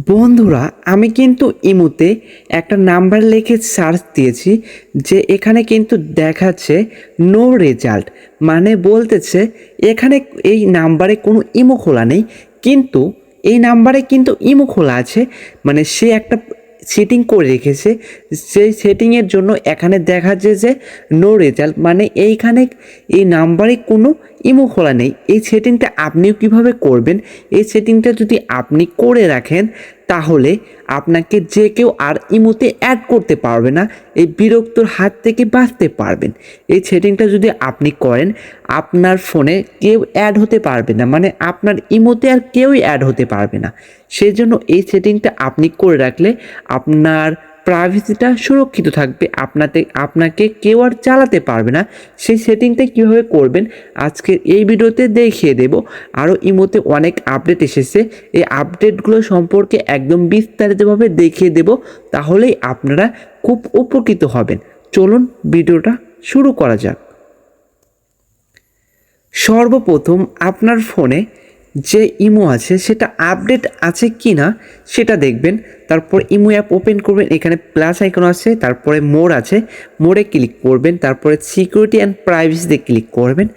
বন্ধুরা, আমি কিন্তু ইমোতে একটা নাম্বার লিখে সার্চ দিয়েছি যে এখানে কিন্তু দেখাচ্ছে নো রেজাল্ট, মানে বলতেছে এখানে এই নাম্বারে কোনো ইমো খোলা নেই, কিন্তু এই নাম্বারে কিন্তু ইমো খোলা আছে। মানে সে একটা সেটিং করে রেখেছে, সেই সেটিংয়ের জন্য এখানে দেখাচ্ছে যে নো রেজাল্ট, মানে এইখানে এই নাম্বারে কোনো ইমো খোলা নেই। এই সেটিংটা আপনিও কিভাবে করবেন? এই সেটিংটা যদি আপনি করে রাখেন তাহলে আপনাকে যে কেউ আর ইমোতে অ্যাড করতে পারবে না, এই বিরক্তর হাত থেকে বাঁচতে পারবেন। এই সেটিংটা যদি আপনি করেন আপনার ফোনে কেউ অ্যাড হতে পারবে না, মানে আপনার ইমোতে আর কেউই অ্যাড হতে পারবে না। সেই জন্য এই সেটিংটা আপনি করে রাখলে আপনার প্রাইভেসিটা সুরক্ষিত থাকবে, আপনাকে কেউ আর চালাতে পারবে না। সেই সেটিংটা কীভাবে করবেন আজকের এই ভিডিওতে দেখিয়ে দেব। আরও ইমোতে অনেক আপডেট এসেছে, এই আপডেটগুলো সম্পর্কে একদম বিস্তারিতভাবে দেখিয়ে দেব, তাহলেই আপনারা খুব উপকৃত হবেন। চলুন ভিডিওটা শুরু করা যাক। সর্বপ্রথম আপনার ফোনে যে ইমো আছে সেটা আপডেট আছে কি না সেটা দেখবেন। তারপর ইমো অ্যাপ ওপেন করবেন, এখানে প্লাস আইকন আছে, তারপরে মোর আছে, মোরে ক্লিক করবেন, তারপরে সিকিউরিটি অ্যান্ড প্রাইভেসিতে ক্লিক করবেন।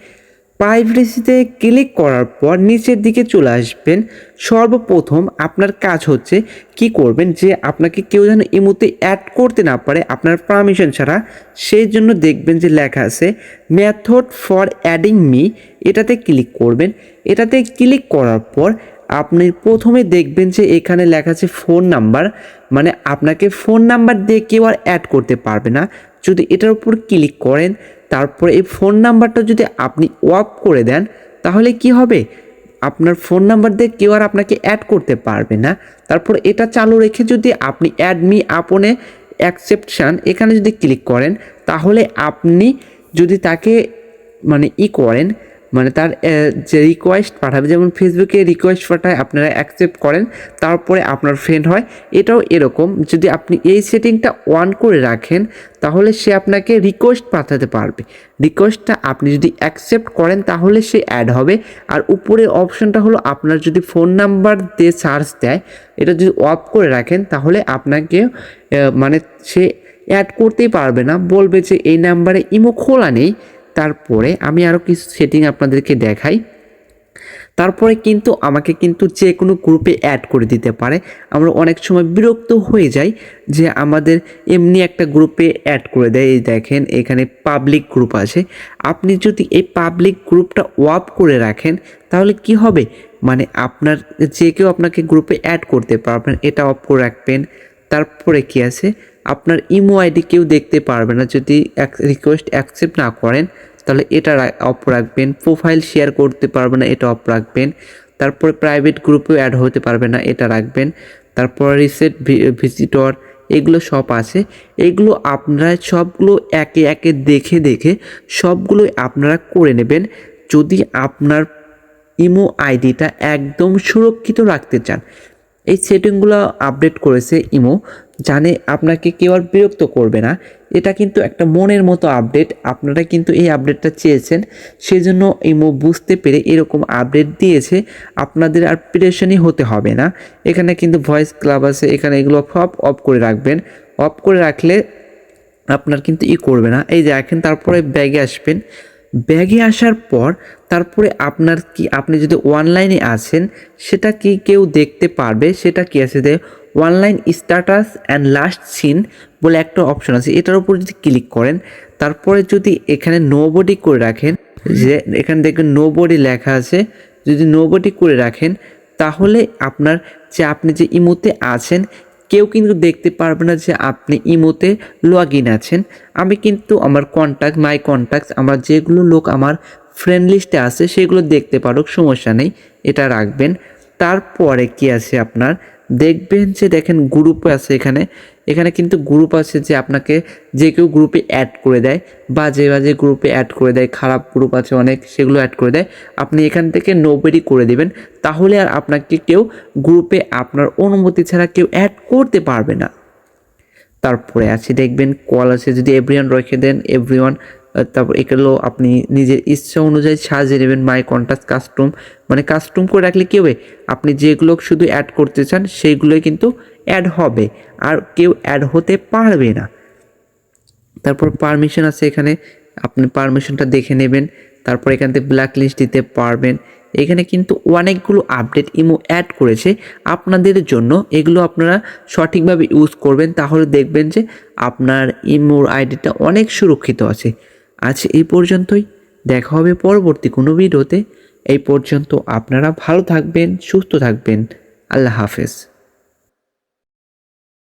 প্রাইভেসিতে ক্লিক করার পর নিচের দিকে চলে আসবেন। সর্বপ্রথম আপনার কাজ হচ্ছে কি করবেন, যে আপনাকে কেউ যেন ইমোতে অ্যাড করতে না পারে আপনার পারমিশন ছাড়া, সেই জন্য দেখবেন যে লেখা আছে মেথড ফর অ্যাডিং মি, এটাতে ক্লিক করবেন। এটাতে ক্লিক করার পর আপনি প্রথমে দেখবেন যে এখানে লেখা আছে ফোন নাম্বার, মানে আপনাকে ফোন নাম্বার দিয়ে কেউ আর অ্যাড করতে পারবে না। যদি এটার উপর ক্লিক করেন তারপরে এই ফোন নাম্বারটা যদি আপনি অফ করে দেন তাহলে কি হবে, আপনার ফোন নাম্বার দিয়ে কেউ আর আপনাকে অ্যাড করতে পারবে না। তারপর এটা চালু রেখে যদি আপনি অ্যাড মি আপনে অ্যাকসেপ্টশান এখানে যদি ক্লিক করেন তাহলে আপনি যদি তাকে মানে করেন, মানে তার যে রিকোয়েস্ট পাঠাবে, যেমন ফেসবুকে রিকোয়েস্ট পাঠায় আপনারা অ্যাকসেপ্ট করেন তারপরে আপনার ফ্রেন্ড হয়, এটাও এরকম। যদি আপনি এই সেটিংটা অন করে রাখেন তাহলে সে আপনাকে রিকোয়েস্ট পাঠাতে পারবে। রিকোয়েস্টটা আপনি যদি অ্যাকসেপ্ট করেন তাহলে সে অ্যাড হবে। আর উপরের অপশনটা হলো আপনার যদি ফোন নাম্বার দিয়ে সার্চ দেয়, এটা যদি অফ করে রাখেন তাহলে আপনাকে মানে সে অ্যাড করতেই পারবে না, বলবে যে এই নাম্বারে ইমো খোলা নেই। তারপরে আমি আরও কিছু সেটিং আপনাদেরকে দেখাই। তারপরে কিন্তু আমাকে কিন্তু যে কোনো গ্রুপে অ্যাড করে দিতে পারে। আমরা অনেক সময় বিরক্ত হয়ে যাই যে আমাদের এমনি একটা গ্রুপে অ্যাড করে দেয়। এই দেখেন এখানে পাবলিক গ্রুপ আছে, আপনি যদি এই পাবলিক গ্রুপটা অফ করে রাখেন তাহলে কি হবে, মানে আপনার যে কেউ আপনাকে গ্রুপে অ্যাড করতে পারবেন, এটা অফ করে রাখবেন। তারপরে কি আছে, আপনার ইমো আইডি কেউ দেখতে পারবে না যদি রিকোয়েস্ট অ্যাকসেপ্ট না করেন, তাহলে এটা অফ রাখবেন। প্রোফাইল শেয়ার করতে পারবে না, এটা অফ রাখবেন। তারপরে প্রাইভেট গ্রুপেও অ্যাড হতে পারবে না, এটা রাখবেন। তারপর রিসেট ভিজিটর এগুলো সব আছে, এগুলো আপনারা সবগুলো একে একে দেখে দেখে সবগুলোই আপনারা করে নেবেন যদি আপনার ইমো আইডিটা একদম সুরক্ষিত রাখতে চান। এই সেটিংগুলো আপডেট করেছে ইমো, জানে আপনাকে কেউ আর বিরক্ত করবে না। এটা কিন্তু একটা মনের মতো আপডেট, আপনারা কিন্তু এই আপডেটটা চেয়েছেন, সেজন্য ইমো বুঝতে পেরে এরকম আপডেট দিয়েছে। আপনাদের আর প্রেশানই হতে হবে না। এখানে কিন্তু ভয়েস ক্লাব আছে, এখানে এগুলো সব অফ করে রাখবেন। অফ করে রাখলে আপনার কিন্তু করবে না। এই যে দেখেন, তারপরে ব্যাগে আসবেন। ব্যাগে আসার পর তারপরে আপনার কি, আপনি যদি অনলাইনে আছেন সেটা কি কেউ দেখতে পারবে, সেটা কি আছে যে online status and last seen বলে একটা অপশন আছে, এটার উপর যদি ক্লিক করেন তারপরে যদি এখানে নোবডি করে রাখেন, যে এখানে দেখবেন নোবডি লেখা আছে, যদি নোবডি করে রাখেন তাহলে আপনার যে আপনি যে ইমোতে আছেন কেউ কিন্তু দেখতে পারবে না যে আপনি ইমোতে লগ ইন আছেন। আমি কিন্তু আমার কন্ট্যাক্ট, মাই কন্ট্যাক্টস, আমার যেগুলো লোক আমার ফ্রেন্ড লিস্টে আছে সেগুলো দেখতে পারুক, সমস্যা নেই, এটা রাখবেন। তারপরে কি আছে আপনার দেখবেন যে দেখেন গ্রুপ আছে, এখানে এখানে কিন্তু গ্রুপ আছে যে আপনাকে যে কেউ গ্রুপে অ্যাড করে দেয়, বাজে বাজে গ্রুপে অ্যাড করে দেয়, খারাপ গ্রুপ আছে অনেক, সেগুলো অ্যাড করে দেয়। আপনি এখান থেকে নোবডি করে দেবেন, তাহলে আর আপনাকে কেউ গ্রুপে আপনার অনুমতি ছাড়া কেউ অ্যাড করতে পারবে না। তারপরে আছে দেখবেন কল আছে, যদি এভরিওয়ান রেখে দেন, এভরিওয়ান তারপর এগুলো আপনি নিজের ইচ্ছা অনুযায়ী সাজিয়ে নেবেন। মাই কন্টাক্ট কাস্টম, মানে কাস্টম করে রাখলে কী হবে, আপনি যেগুলো শুধু অ্যাড করতে চান সেইগুলোই কিন্তু অ্যাড হবে, আর কেউ অ্যাড হতে পারবে না। তারপর পারমিশন আছে এখানে, আপনি পারমিশনটা দেখে নেবেন। তারপর এখান থেকে ব্ল্যাক লিস্ট দিতে পারবেন। এখানে কিন্তু অনেকগুলো আপডেট ইমো অ্যাড করেছে আপনাদের জন্য, এগুলো আপনারা সঠিকভাবে ইউজ করবেন, তাহলে দেখবেন যে আপনার ইমোর আইডিটা অনেক সুরক্ষিত আছে। আজ এই পর্যন্তই, দেখা হবে পরবর্তী কোনো ভিডিওতে। এই পর্যন্ত আপনারা ভালো থাকবেন, সুস্থ থাকবেন। আল্লাহ হাফেজ।